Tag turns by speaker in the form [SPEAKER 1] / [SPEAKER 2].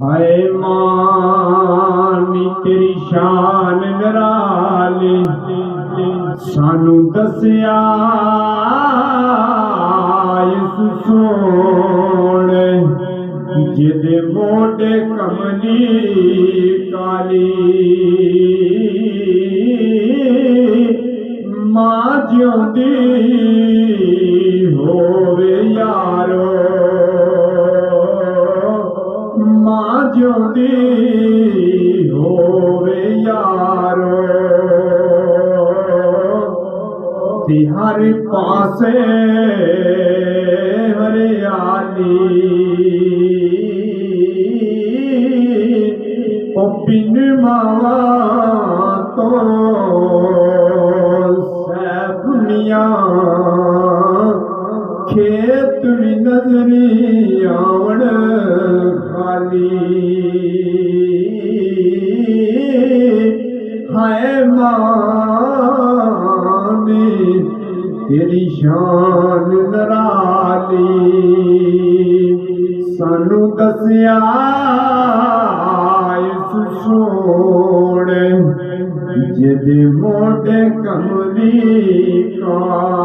[SPEAKER 1] हाय मानी तेरी शान निराली सानू दसिया इस सोने जिदे मोटे कमली काली मां ज्योंदी होवे यारो मां ज्योंदी होवे यारो ते हर पासे हरियाली ओ बिन मावा तो सैफनिया खेत भी नजरी आवण खाली हाय मानी तेरी शान निराली सानू दसिया इस सोने जिदे मोटे कमली काली